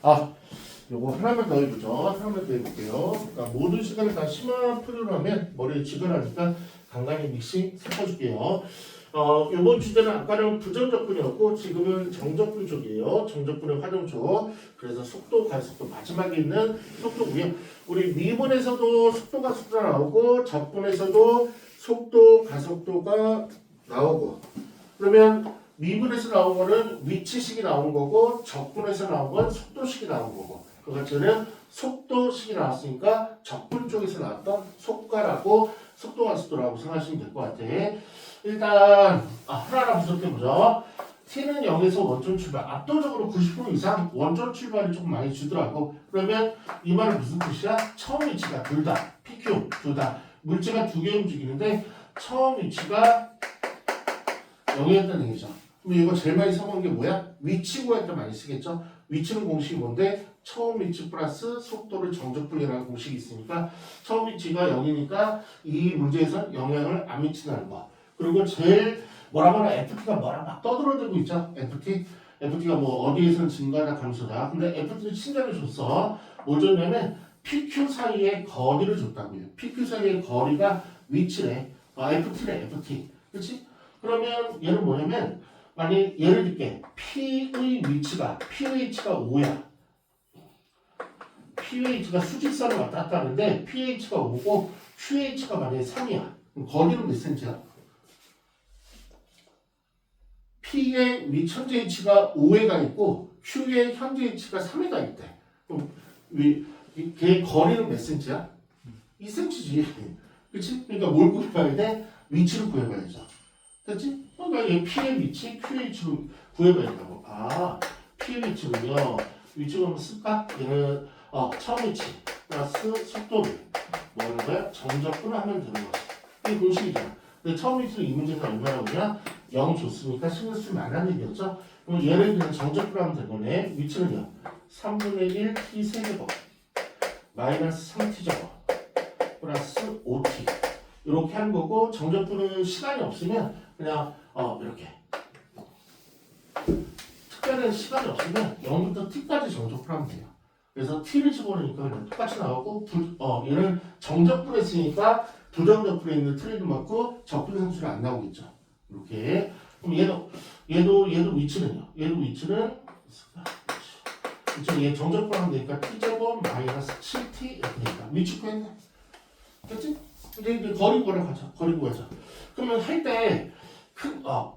아, 요거 하나만 더 해보죠. 하나만 더 해볼게요. 그러니까 모든 시간을 다 심화 풀이로 하면 머리에 지근하니까 간간히 믹싱 섞어줄게요. 요번 주제는 아까는 부정적분이었고 지금은 정적분 쪽이에요. 정적분의 활용 쪽. 그래서 속도, 가속도 마지막에 있는 속도고요. 우리 미분에서도 속도, 가속도가 나오고 적분에서도 속도, 가속도가 나오고 그러면 미분에서 나온 거는 위치식이 나온 거고 적분에서 나온 건 속도식이 나온 거고 그것처럼 속도식이 나왔으니까 적분 쪽에서 나왔던 속가라고 속도 가속도라고 생각하시면 될 것 같아. 일단 하나하나 분석해보죠. t는 0에서 원점 출발 압도적으로 90% 이상 원점 출발이 조금 많이 주더라고. 그러면 이 말은 무슨 뜻이야? 처음 위치가 둘 다 PQ 둘 다 물체가 두 개 움직이는데 처음 위치가 0이었다는 얘기죠. 그럼 이거 제일 많이 써본 게 뭐야? 위치 구할 때 많이 쓰겠죠? 위치는 공식이 뭔데? 처음 위치 플러스 속도를 정적분이라는 공식이 있으니까 처음 위치가 0이니까 이 문제에서 영향을 안 미친다는 거. 그리고 제일 뭐라고 하나 FT가 뭐라 막 떠들어대고 있죠? FT가 뭐 어디에서는 증가나 감소다. 근데 FT는 친절을 줬어. 뭘 줬냐면 PQ 사이의 거리를 줬다고요. PQ 사이의 거리가 위치래. FT래 FT. 그렇지? 그러면 얘는 뭐냐면 만약 예를 들게 P의 위치가 pH가 5야. pH가 수직선을 왔다 갔다 하는데 pH가 5고 QH가 만약에 3이야. 그럼 거리는 몇 센치야? P의 위 현재 H가 5회가 있고 Q의 현재 H가 3회가 있대. 그럼 걔 거리는 몇 센치야? 2cm지. 그치? 그러니까 뭘 구해봐야 돼? 위치를 구해봐야죠. 됐지? 그러니까 얘 P의 위치, QH로 구해봐야 된다고. P의 위치는요. 위치를 한번 쓸까? 얘는 처음 위치 플러스 속도를 뭐 하는 거야? 정적분을 하면 되는 거지. 이게 공식이잖아. 근데 처음 위치는 이 문제는 얼마나 오냐? 0 줬으니까 신경 쓰면 안 하는 얘기였죠? 그럼 얘를 그냥 정적분을 하면 되거네. 위치는요. 3분의 1 t 세제곱 마이너스 3t제곱 플러스 5t 이렇게 하는 거고 정적분은 시간이 없으면 그냥 이렇게 특별한 시간이 없으면 0부터 t까지 정적분하면 돼요. 그래서 t를 집어넣으니까 그냥 똑같이 나오고 얘는 정적분에 쓰니까 부정적분에 있는 t를 맞고 적분 상수는 안 나오겠죠. 이렇게 그럼 얘도 위치는요. 얘도 위치는 얘 정적분하면 되니까 t제곱 마이너스 7t 이렇게 되니까 위치 구했네. 됐지? 이제 거리 구하자. 거리 구하자. 그러면 할 때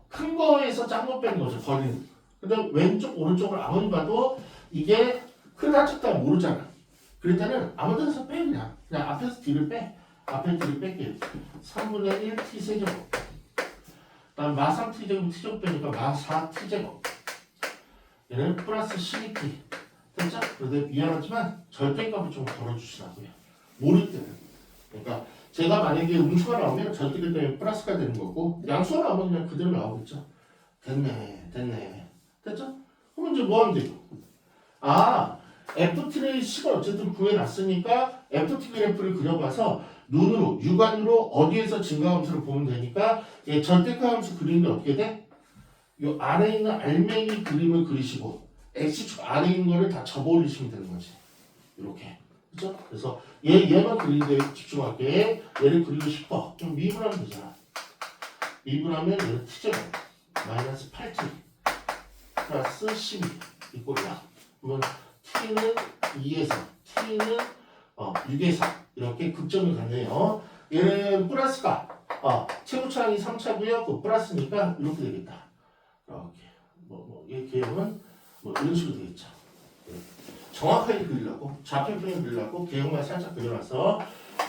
큰 거에서 짠 거 빼는 거죠. 거리는. 근데 왼쪽 오른쪽을 아무리 봐도 이게 큰 한쪽다 모르잖아. 그럴 때는 아무 데서 빼 그냥 앞에서 뒤를 빼. 앞에 뒤를 뺄게요. 3분의 1 t 세제곱. 그다음 마3 t제곱 t제곱 빼니까 마4 t제곱. 얘는 플러스 12t. 됐죠? 그런데 미안하지만 절대값을 좀 걸어주시라고요. 모를 때는. 그러니까 제가 만약에 음수가 나오면 절대값 때문에 플러스가 되는 거고 양수가 나오면 그냥 그대로 나오겠죠. 됐네. 됐죠? 그럼 이제 뭐 하면 돼요? FT의 식을 어쨌든 구해놨으니까 FT 그래프를 그려봐서 눈으로, 육안으로 어디에서 증가함수를 보면 되니까 얘 절대값 함수 그리는 게 어떻게 돼? 요 안에 있는 알맹이 그림을 그리시고 X축 안에 있는 거를 다 접어 올리시면 되는 거지. 이렇게. 그죠? 그래서 얘만 그리는 데 집중할게. 얘를 그리고 싶어. 그럼 미분하면 되잖아. 미분하면 얘는 t제곱 마이너스 8t 플러스 12 이 꼴이야. 그러면 t는 2에서 t는 6에서 이렇게 극점을 갖네요. 얘는 플러스가 최고차항이 3차고요. 그 플러스니까 이렇게 되겠다. 이렇게 얘 개형은 이런 식으로 되겠죠. 정확하게 그리려고 좌표표를 그리려고 개형만 살짝 그려놔서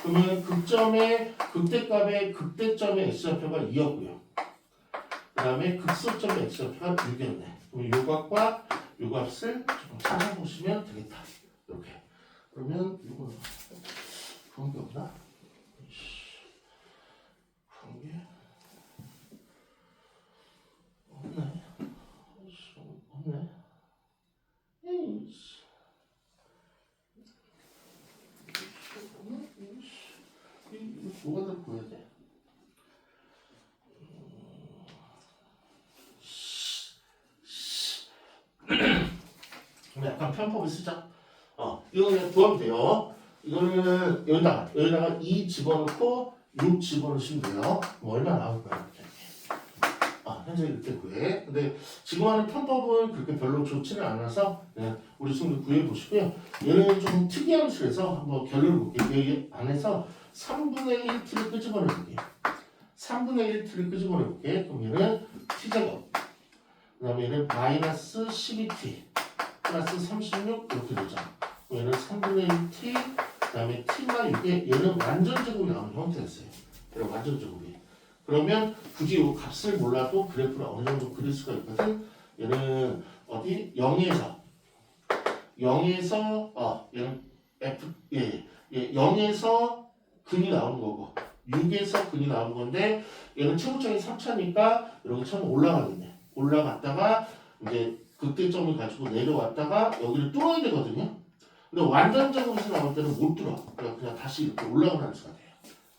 그러면 극점의 극대값의 극대점의 x좌표가 2였고요. 그 다음에 극소점의 x좌표가 6이었네. 그럼 요 값과 요 값을 조금 찾아보시면 되겠다. 이렇게. 그러면 이거 그런 게 없나? 그런 게 없네. 없네. 에이씨. 뭐가 더 보여야 돼? 약간 편법을 쓰자. 이거 그냥 구하면 돼요. 이거는 여기다가 2 집어넣고 6 집어넣으시면 돼요. 뭐 얼마 나올 거야 이렇게. 현재 이렇게 구해. 근데 지금 하는 편법은 그렇게 별로 좋지는 않아서 우리 친구들 구해 보시고요. 얘는 좀 특이한 수에서 한번 결론을 볼게요. 여기 안에서 3분의 1t를 끄집어내 볼게요. 3분의 1t를 끄집어내 볼게. 그럼 얘는 t제곱. 그 다음에 얘는 마이너스 12t 플러스 36 이렇게 되죠. 얘는 3분의 1t 그 다음에 t만 6에 얘는 완전 제곱이 나오는 형태였어요. 얘는 완전 제곱이. 그러면 굳이 이 값을 몰라도 그래프를 어느 정도 그릴 수가 있거든. 얘는 어디 0에서 얘는 f 0에서 근이 나오는 거고 6에서 근이 나오는 건데 얘는 최고점이 3차니까 이렇게 처음 올라가겠네. 올라갔다가 이제 극대점을 가지고 내려왔다가 여기를 뚫어야 되거든요. 근데 완전 제곱에서 나올 때는 못 뚫어. 그냥 다시 이렇게 올라가는 수가 돼요.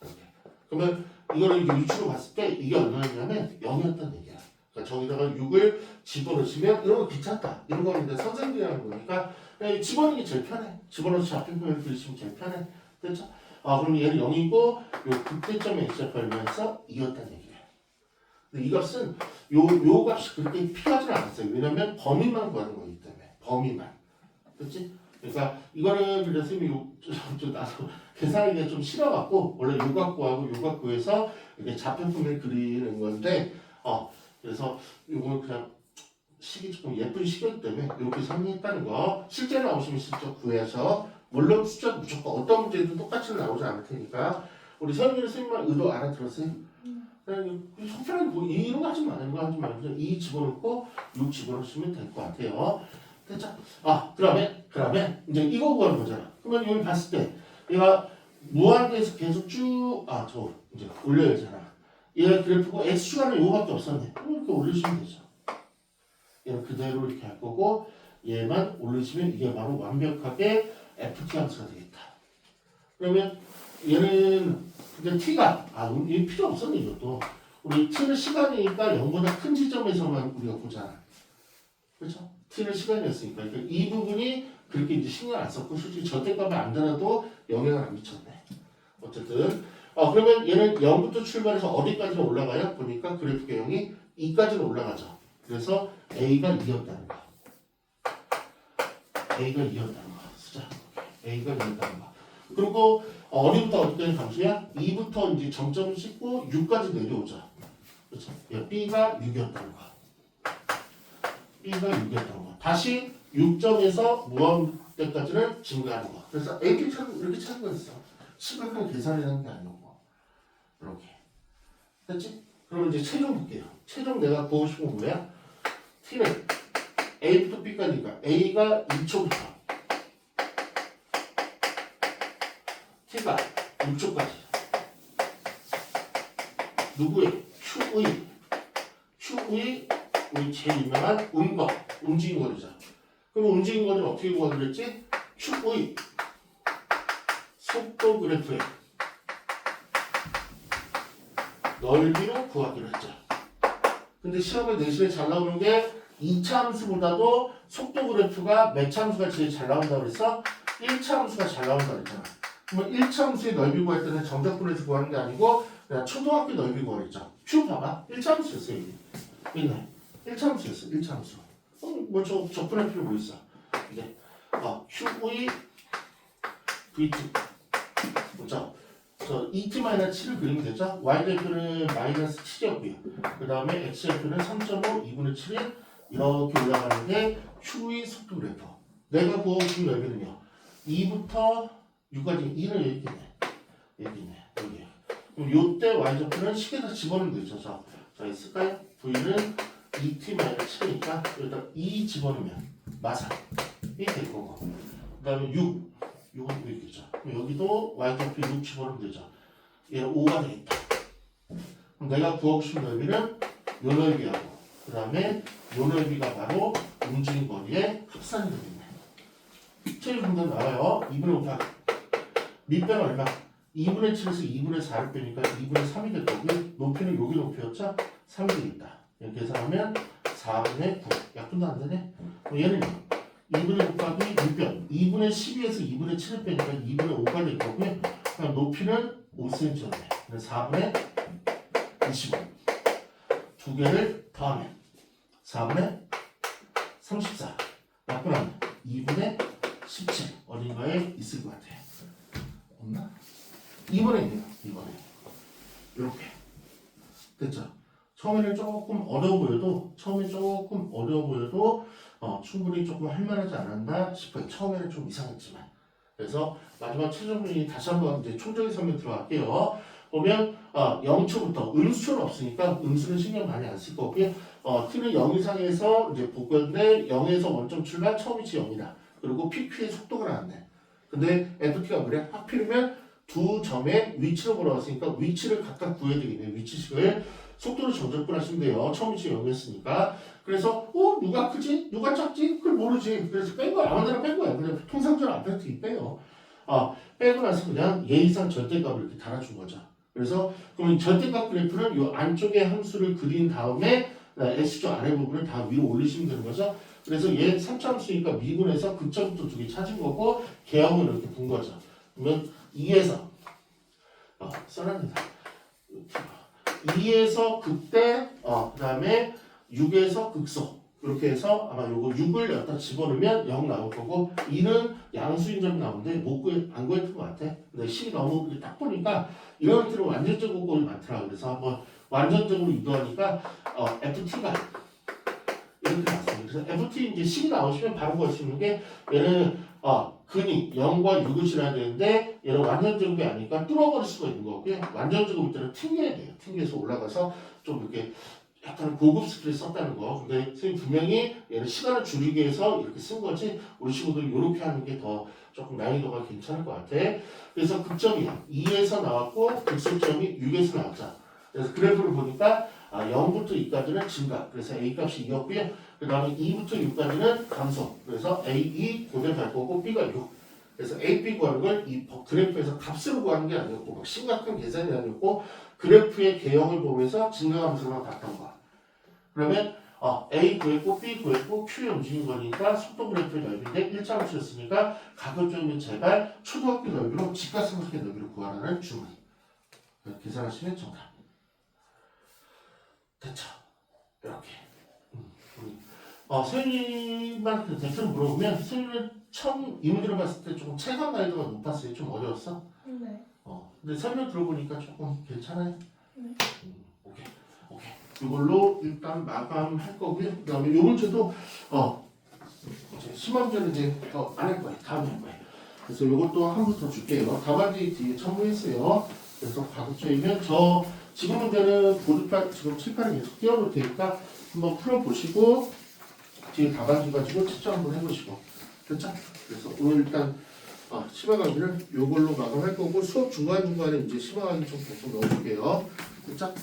이렇게. 그러면 이거를 이제 유추로 봤을 때 이게 얼마였냐면 0이었다는 얘기야. 그러니까 저기다가 6을 집어넣으시면 이런 거 귀찮다. 이런 거는 이제 선생님이 하는 거니까 그냥 집어넣는 게 제일 편해. 집어넣어서 잡힌표현을 그리시면 제일 편해. 됐죠? 그럼 얘는 0이고 요 극대점의 x좌표 얼마였어? 2였다는 얘기야. 근데 이 값은 요 값이 그렇게 필요하진 않았어요. 왜냐면 범위만 구하는 거기 때문에. 범위만. 그렇지? 그러니까 이거는 그래서 선생님이 나도 계산하기가 좀 싫어갖고 원래 요 갖고 해서 이렇게 좌표품을 그리는 건데 그래서 이건 그냥 식이 조금 예쁜 식이기 때문에 이렇게 정리했다는 거. 실제 나오시면 실적 구해서 물론 숫자 무조건 어떤 문제도 똑같이 나오지 않을 테니까 우리 선생님 선생님만 의도 알아들었어요? 그냥 속편하게 뭐 이런 거 하지 말고 2 집어넣고 6 집어넣으시면 될 것 같아요. 됐죠? 그러면 이제 이거 구하는 거잖아. 그러면 여기 봤을 때 얘가 무한대에서 계속 쭉 저 이제 올려야 되잖아. 얘가 그래프고 x축하는 요거밖에 없었네. 이렇게 올리시면 되죠. 얘는 그대로 이렇게 할 거고 얘만 올리시면 이게 바로 완벽하게 ft 함수가 되겠다. 그러면 얘는 근데 t가 이게 필요 없었네 이것도. 우리 t는 시간이니까 0보다 큰 지점에서만 우리가 보잖아. 그렇죠? t는 시간이었으니까. 그러니까 이 부분이 그렇게 이제 신경 안 썼고 솔직히 절대값이 안 되나도 영향을 안 미쳤네. 어쨌든 그러면 얘는 0부터 출발해서 어디까지 올라가요? 보니까 그래프 개형이 2까지는 올라가죠. 그래서 a가 2였다는 거. a가 2였다는 거. 쓰자. a가 2였다는 거. 그리고 어디부터 어디까지 감수야? 2부터 이제 정점을 찍고 6까지 내려오죠. 그렇죠? b가 6이었다는 거. b가 6이었다는 거. 다시 6점에서 무한대까지는 증가하는 거. 그래서 이렇게 찾는 거였어. 심각한 계산이라는 게 아니고. 이렇게. 됐지? 그럼 이제 최종 볼게요. 최종 내가 구하고 싶은 건 뭐야? t는 a부터 b까지니까 a가 1초부터 t가 6초까지 누구의? q의 우리 제일 유명한 움직인 거리죠. 그럼 움직인 거리는 어떻게 구하기로 했지? q의 속도 그래프의 넓이로 구하기로 했죠. 근데 시험에 내신에 잘 나오는 게 2차 함수보다도 속도 그래프가 몇 차 함수가 제일 잘 나온다고 그랬어? 1차 함수가 잘 나온다고 그랬잖아. 그러면 1차 함수의 넓이 구할 때는 정답분에서 구하는 게 아니고 그냥 초등학교 넓이 구하랬죠. q 봐봐. 1차 함수였어요. 이게. 있네. 1차 함수였어. 1차 함수. 뭐 적분할 필요 뭐 있어. 이게 q의 vt 그죠? 저 2t-7을 그리면 되죠? y좌표는 마이너스 7이었고요. 그 다음에 x좌표는 3.5 2분의 7이 이렇게 올라가는 게 q의 속도 그래프. 내가 구하고 싶은 넓이는요. 2부터 6까지 2는 여기 있네. 여기. 그럼 요때 y좌표는 식에다 집어넣으면 되죠. 자, 쓸까요? v는 2t-7이니까 여기다 2 집어넣으면 마사. 이게 될 거고. 그 다음에 6. 6은 여기겠죠. 여기도 y좌표 6 집어넣으면 되죠. 얘는 5가 되겠다. 그럼 내가 구하고 싶은 넓이는 요 넓이하고 그 다음에 요 넓이가 바로 움직인 거리의 합산이 되겠네. 최종 정답 나와요. 2분의 5 곱하기 밑변 얼마? 2분의 7에서 2분의 4를 빼니까 2분의 3이 될 거고요. 높이는 여기 높이였죠? 3이 되겠다. 이렇게 계산하면 4분의 9. 약분도 안 되네. 그럼 얘는요. 2분의 곱하기 6변 2분의 12에서 2분의 7을 빼니까 2분의 5가 될 거고요. 그럼 높이는 5cm였네. 그래서 4분의 25 두 개를 더하면 4분의 34 나쁘면 2분의 17 어딘가에 있을 것 같아요. 없나? 2번에 있네요. 2번에 이렇게 됐죠? 처음에는 조금 어려워 보여도 충분히 조금 할만하지 않았나 싶어요. 처음에는 좀 이상했지만. 그래서 마지막 최종 분이 다시 한번 이제 총적인 설명 들어갈게요. 보면 0초부터 음수는 없으니까 음수는 신경 많이 안 쓸 거고요. t는 0 이상에서 이제 복근데 0에서 원점 출발 처음 위치 0이다. 그리고 PQ의 속도가 나왔네. 근데 FT가 그래? 하필이면 두 점의 위치를 보러왔으니까 위치를 각각 구해야 되겠네. 위치식을 속도를 정적분하시면 돼요. 처음 위치 0이었으니까. 그래서 누가 크지? 누가 작지? 그걸 모르지. 그래서 뺀 거야. 아무데나 뺀 거야. 그냥 통상적으로 앞에 빼요. 빼고 나서 그냥 예의상 절대값을 이렇게 달아준 거죠. 그래서 그럼 절대값 그래프는 이 안쪽에 함수를 그린 다음에 S조 아래 부분을 다 위로 올리시면 되는 거죠. 그래서 얘 3차 함수니까 미분해서 극점부터 두 개 찾은 거고 개형을 이렇게 본 거죠. 그러면 2에서 써놨니다 2에서 극대 그 다음에 6에서 극소 이렇게 해서 아마 요거 6을 여기다 집어넣으면 0 나올 거고 2는 양수인 점이 나오는데 안 구했던 것 같아. 근데 10이 너무 딱 보니까 이런 것들은 완전적으로 꼴이 많더라. 그래서 한번 완전적으로 유도하니까 FT가 이렇게 나왔습니다. 그래서 FT 이제 10이 나오시면 바로 구할 수 있는 게 얘는 근이 0과 6을 실어야 되는데 얘는 완전제곱이 아니니까 뚫어버릴 수가 있는 거고요. 완전제곱일 때는 튕겨야 돼요. 튕겨서 올라가서 좀 이렇게 약간 고급 스킬을 썼다는 거. 근데 선생님 분명히 얘는 시간을 줄이기 위해서 이렇게 쓴 거지 우리 친구들 이렇게 하는 게 더 조금 난이도가 괜찮을 것 같아. 그래서 극점이 2에서 나왔고 극소점이 6에서 나왔죠. 그래서 그래프를 보니까 0부터 2까지는 증가. 그래서 A 값이 2였고요. 그 다음에 2부터 6까지는 감소. 그래서 A2 고대 갈 거고 B가 6. 그래서 A, B 구하는 걸 이 그래프에서 값으로 구하는 게 아니었고 막 심각한 계산이 아니었고 그래프의 개형을 보면서 증가함수만 봤던 거야. 그러면 A 구했고 B 구했고 Q의 움직인 거니까 속도 그래프의 넓이인데 1차 함수였으니까 가급적이면 제발 초등학교 넓이로 직각삼각의 넓이를 구하라는 주문. 계산하시면 정답. 됐죠? 이렇게. 선생님한테 대충 물어보면 선생님은 처음 이 문제를 봤을 때 조금 체감 난이도가 높았어요. 좀 어려웠어? 네. 근데 설명 들어보니까 조금 괜찮아요? 네. 오케이. 이걸로 일단 마감할 거고요. 그 다음에 요 문제도 이제 시험문제는 이제 안 할 거예요. 다음에 할 거예요. 그래서 요것도 한 번 더 줄게요. 답안지 뒤에 첨부했어요. 그래서 가급적이면 지금 문제는 보드판 지금 칠판에 계속 띄워놓을 테니까 한번 풀어보시고 뒤에 답안지 가지고 채점 한번 해보시고 됐죠? 그래서 오늘 일단 심화 강의는 요걸로 마감할 거고 수업 중간중간에 이제 심화 강의 좀 계속 넣어줄게요. 됐죠?